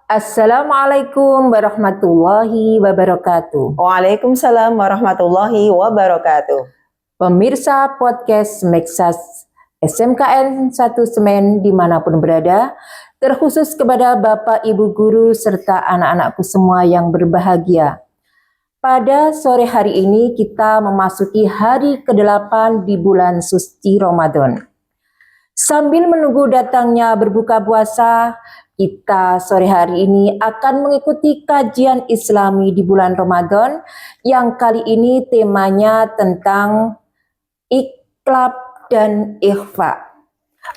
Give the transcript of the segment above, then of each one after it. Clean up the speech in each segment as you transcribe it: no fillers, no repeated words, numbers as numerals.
Assalamualaikum warahmatullahi wabarakatuh. Waalaikumsalam warahmatullahi wabarakatuh. Pemirsa podcast Meksas SMKN 1 Semen dimanapun berada, terkhusus kepada Bapak Ibu Guru serta anak-anakku semua yang berbahagia. Pada sore hari ini kita memasuki hari ke-8 di bulan suci Ramadan. Sambil menunggu datangnya berbuka puasa, kita sore hari ini akan mengikuti kajian Islami di bulan Ramadan yang kali ini temanya tentang ikhlab dan ikhfa.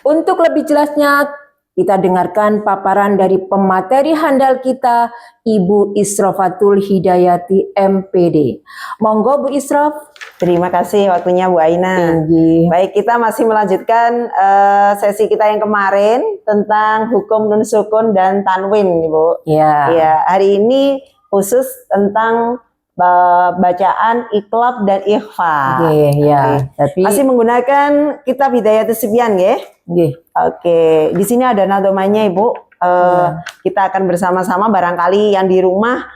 Untuk lebih jelasnya, kita dengarkan paparan dari pemateri handal kita, Ibu Isrofatul Hidayati MPD. Monggo Bu Isrof. Terima kasih waktunya Bu Aina. Baik, kita masih melanjutkan sesi kita yang kemarin tentang hukum nun sukun dan tanwin, Bu. Ya, hari ini khusus tentang bacaan ikhlab dan ikhfa. Tapi masih menggunakan kitab Hidayatus Sibyan, ya. Oke, di sini ada nadomanya, Ibu. Kita akan bersama-sama, barangkali yang di rumah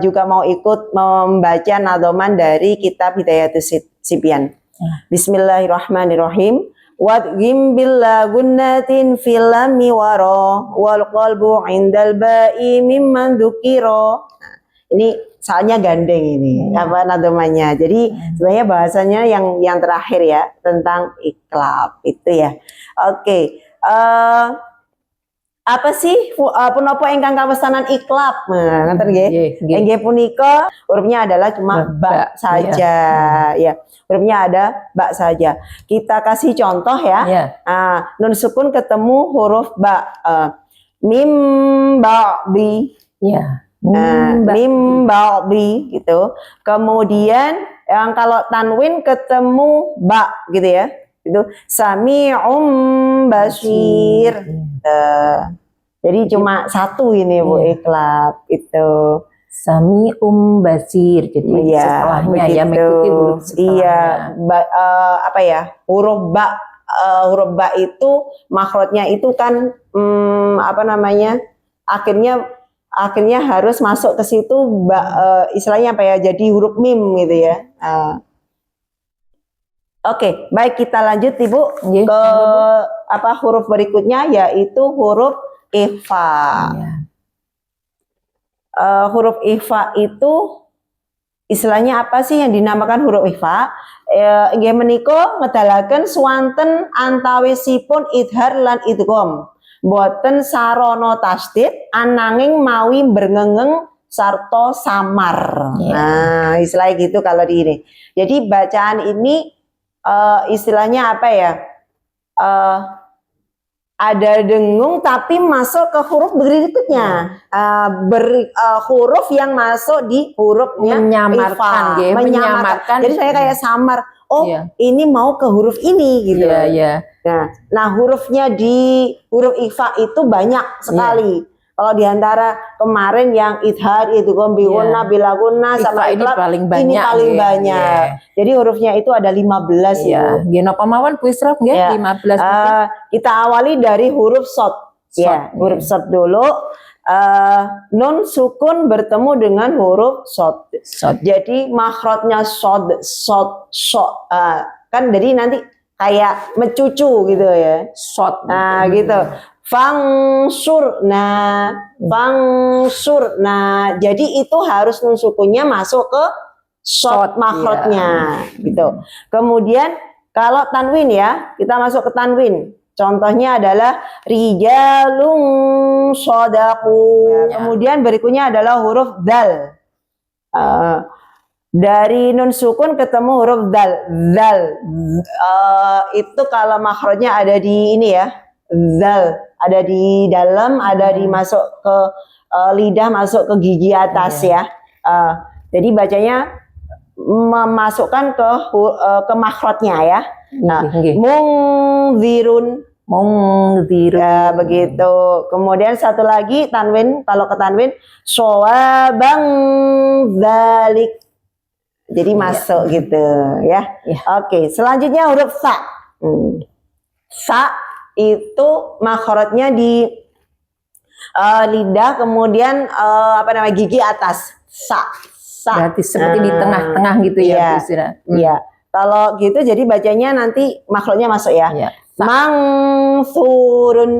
juga mau ikut membaca nadoman dari kitab Hidayatus Sibyan. Bismillahirrahmanirrahim. Wadghim billah gunnatin fil lammi wara wal qalbu indal ba'i mimman dzukira. Ini soalnya gandeng ini apa nadomannya. Jadi sebenarnya bahasanya yang terakhir ya, tentang ikhlab itu ya. Oke. Apa sih punapa ingkang kawesanan ikhlab? Nah, ngoten nggih. Nggih punika hurufnya adalah cuma ba saja ya. Hurufnya ada ba saja. Kita kasih contoh ya. Nun sukun ketemu huruf ba. Mim ba'di. Mim ba'di gitu. Kemudian yang kalau tanwin ketemu ba gitu ya. Itu Sami'um Basir. Jadi cuma satu ini Bu, ikhlab itu Sami'um Basir. Jadi setelahnya ya, mengikuti huruf setelahnya. Apa ya, huruf ba itu makhrajnya itu kan apa namanya, akhirnya harus masuk ke situ istilahnya apa ya, jadi huruf mim gitu ya. Oke, baik, kita lanjut Ibu ke huruf berikutnya, yaitu huruf ikhfa. Huruf ikhfa itu istilahnya apa sih yang dinamakan huruf ikhfa? Nggih menika ngedalaken swanten antawisipun idhar lan idgham. Boten sarana tasdid ananging mawi berngengeng sarta samar. Nah, istilahnya gitu kalau di ini. Jadi bacaan ini istilahnya apa ya, ada dengung tapi masuk ke huruf berikutnya, huruf yang masuk di hurufnya menyamarkan. Jadi saya kayak samar, ini mau ke huruf ini gitu. Nah hurufnya di huruf ikhfa itu banyak sekali. Kalau diantara kemarin yang idhar, idgham, bighunna, bilaguna sama ini paling banyak. Ini paling banyak. Jadi hurufnya itu ada 15 ya. Napa mawon Bu Isrof nggih 15. Kita awali dari huruf shad. Huruf shad dulu. Nun sukun bertemu dengan huruf shad. Jadi makhrajnya shad. Kan jadi nanti kayak mencucu gitu ya. Shad. Nah, gitu. Fangsurna. Jadi itu harus nun sukunnya masuk ke shad makhrajnya gitu. Kemudian kalau tanwin ya, kita masuk ke tanwin. Contohnya adalah rijalun shadaqu. Kemudian berikutnya adalah huruf dal. Dari nun sukun ketemu huruf dal. Itu kalau makhrajnya ada di ini ya. Zal ada di dalam, ada di masuk ke lidah, masuk ke gigi atas ya. Jadi bacanya memasukkan ke makhrajnya ya. Nah, mungzirun ya, begitu. Kemudian satu lagi tanwin, kalau ke tanwin shawabang dzalik. Jadi masuk gitu ya. Oke, selanjutnya huruf sa. Sa itu makhrajnya di lidah, kemudian apa namanya, gigi atas. Sa. Berarti seperti di tengah-tengah gitu ya, Iya. Bu Sira. Iya. Kalau gitu jadi bacanya nanti makhluknya masuk ya. Iya. Mangsurun.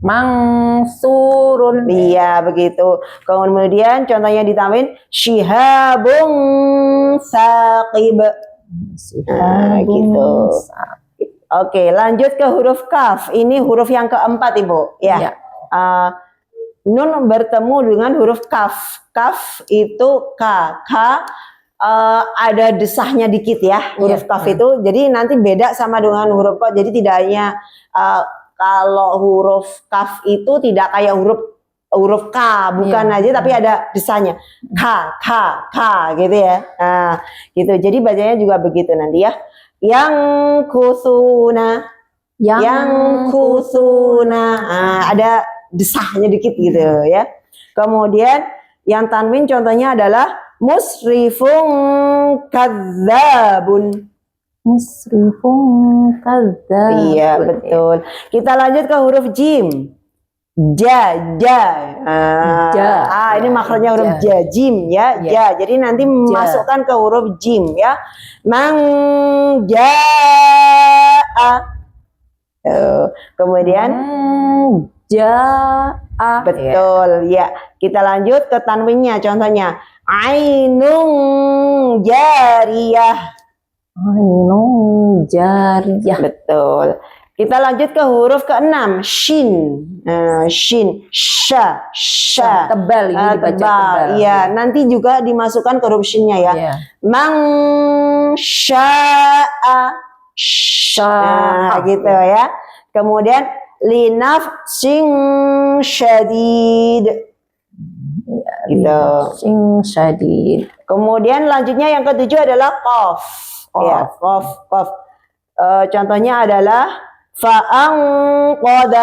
Mangsurun. Iya, begitu. Kemudian contohnya ditambahin syihabung saqib. Gitu. Oke, lanjut ke huruf kaf. Ini huruf yang keempat, Ibu. Ya. Iya. Nun bertemu dengan huruf kaf. Kaf itu K. K ada desahnya dikit ya, huruf Iya. kaf itu. Jadi nanti beda sama dengan huruf K. Jadi tidak hanya kalau huruf kaf itu tidak kayak huruf K, bukan Iya. aja, tapi ada desahnya. K gitu ya. Nah, gitu. Jadi bacanya juga begitu nanti ya. Yang kusuna. Yang kusuna. Nah, ada desahnya dikit gitu ya. Kemudian yang tanwin contohnya adalah musrifun kadzabun. Musrifun kadzabun. Iya, betul. Kita lanjut ke huruf jim. Ja. Ini makhrajnya huruf ja, jim ya. Ja. Jadi nanti masukkan ke huruf jim ya. Mang jaa. Kemudian jaa. betul ya. Kita lanjut ke tanwinnya, contohnya ainun jariyah. Ainun jariyah. Betul. Kita lanjut ke huruf ke-6, shin. Shin, sha. Tebal ini dibaca tebal. Iya, nanti juga dimasukkan ke huruf shinnya ya. Iya. Mang sya'a. Nah, gitu ya. Kemudian linaf sing syadid. Gitu. Sing syadid. Kemudian lanjutnya yang ketujuh adalah qaf. Ya, qaf. Contohnya adalah fa'anqadakum.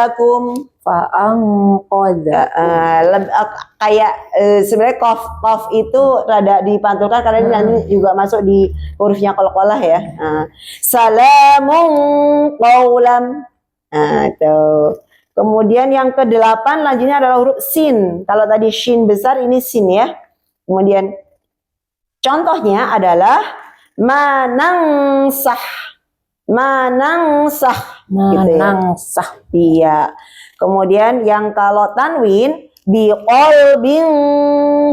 Kayak sebenarnya qaf itu rada dipantulkan karena ini nanti juga masuk di hurufnya qalqalah ya. Salamun qaulam. Tuh. Kemudian yang ke-8 lanjutnya adalah huruf sin. Kalau tadi shin besar, ini sin ya. Kemudian contohnya adalah manangsah. Manangsah. Gitu ya. Iya. Kemudian yang kalau tanwin biqalbin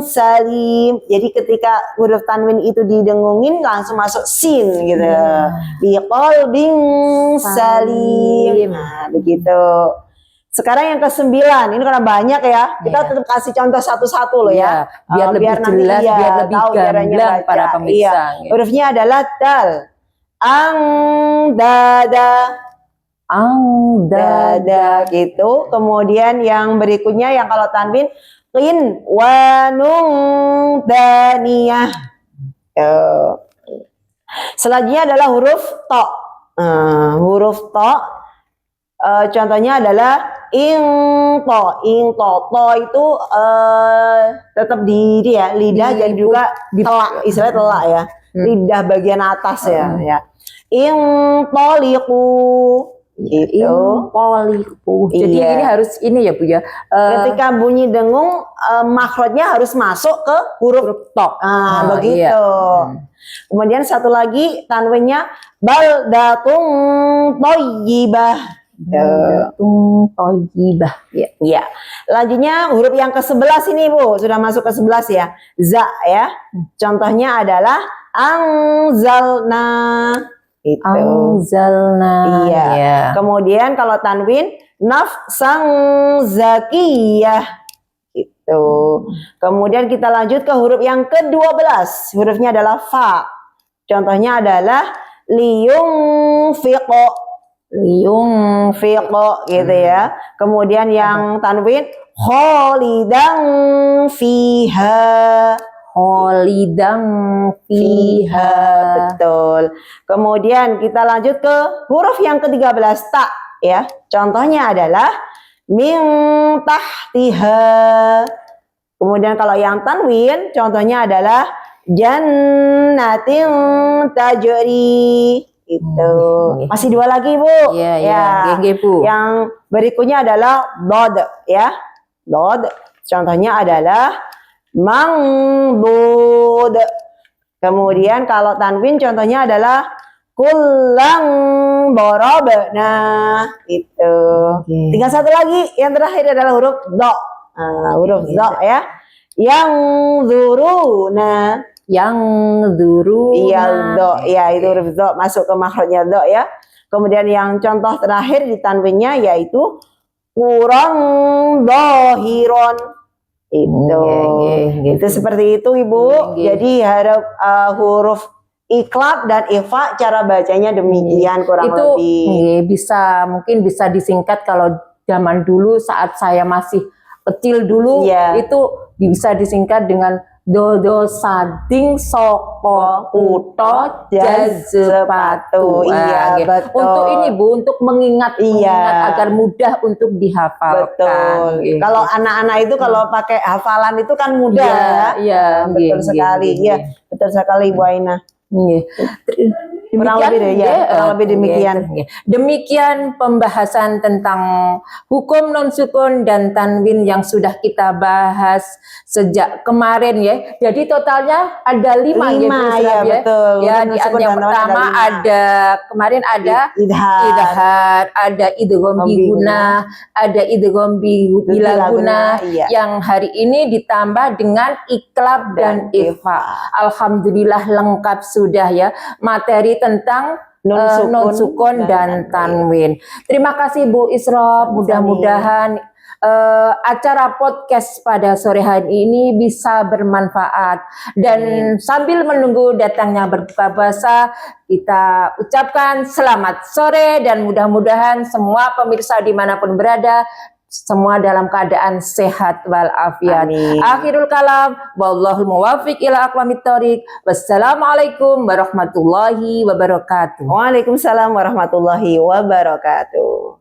salim. Jadi ketika huruf tanwin itu didengungin langsung masuk sin gitu. Biqalbin salim. Nah, begitu. Sekarang yang ke-9, ini karena banyak ya, kita tetap kasih contoh satu-satu loh ya. Biar lebih jelas, biar lebih gamblang para pemirsa. Hurufnya adalah dal. Angdada gitu. Kemudian yang berikutnya yang kalau tanwin qin wanung daniyah. Selanjutnya adalah huruf to. Huruf to contohnya adalah ingto. To itu tetap di lidah dan juga telak, istilahnya telak ya. Lidah bagian atas ya. Intoliku gitu. Jadi ini harus ini ya Bu ya. Ketika bunyi dengung makhrajnya harus masuk ke huruf to. Begitu. Iya. Kemudian satu lagi tanwinnya baldatun thayyibah. Thayyibah. Ya. Lanjutnya huruf yang ke-11 ini Bu, sudah masuk ke 11 ya. Za ya. Contohnya adalah anzalna. Itu. Anzalna. Iya. Kemudian kalau tanwin nafsang zakiyah. Itu. Kemudian kita lanjut ke huruf yang ke-12. Hurufnya adalah fa. Contohnya adalah liyung fiqo gitu ya. Kemudian yang tanwin kholidan fiha. Betul. Kemudian kita lanjut ke huruf yang ke-13 ta ya. Contohnya adalah min tahtiha. Kemudian kalau yang tanwin contohnya adalah jannatin tajri. Itu. Masih 2 lagi Bu. Iya. Bu. Yang berikutnya adalah dod ya. dod. Contohnya adalah mangdud. Kemudian kalau tanwin contohnya adalah kullang dorobna. Itu. Tinggal satu lagi, yang terakhir adalah huruf do. Huruf do ya. Yang zuruna. Yang zuruna. Iya, do. Ya, itu huruf do masuk ke makhrajnya do ya. Kemudian yang contoh terakhir di tanwinnya yaitu kurang dohiron. Itu seperti itu Ibu. Jadi harap huruf iklab dan ifa cara bacanya demikian kurang lebih. Mungkin bisa disingkat kalau zaman dulu saat saya masih kecil dulu itu bisa disingkat dengan dodo sading soko kuto jazepatu. Iya, betul. Untuk ini Bu, untuk mengingat agar mudah untuk dihafalkan. Betul. Kalau anak-anak itu kalau pakai hafalan itu kan mudah. Iya, betul sekali. Iya, betul sekali Bu Aina. Kurang lebih demikian. Demikian pembahasan tentang hukum non sukun dan tanwin yang sudah kita bahas sejak kemarin ya. Jadi totalnya ada 5 ya, betul. Ya, di yang pertama ada kemarin ada idhar, ada idgham biguna, ada idgham bilaguna, yang hari ini ditambah dengan iklab dan ifa. Alhamdulillah lengkap sudah ya materi tentang non sukun dan tanwin. Terima kasih Bu Isra. Mudah-mudahan acara podcast pada sore hari ini bisa bermanfaat. Dan sambil menunggu datangnya berbuka puasa, kita ucapkan selamat sore dan mudah-mudahan semua pemirsa dimanapun berada semua dalam keadaan sehat walafiat. Akhirul kalam, wallahul muwaffiq ila aqwamit thoriq. Wassalamualaikum warahmatullahi wabarakatuh. Waalaikumsalam warahmatullahi wabarakatuh.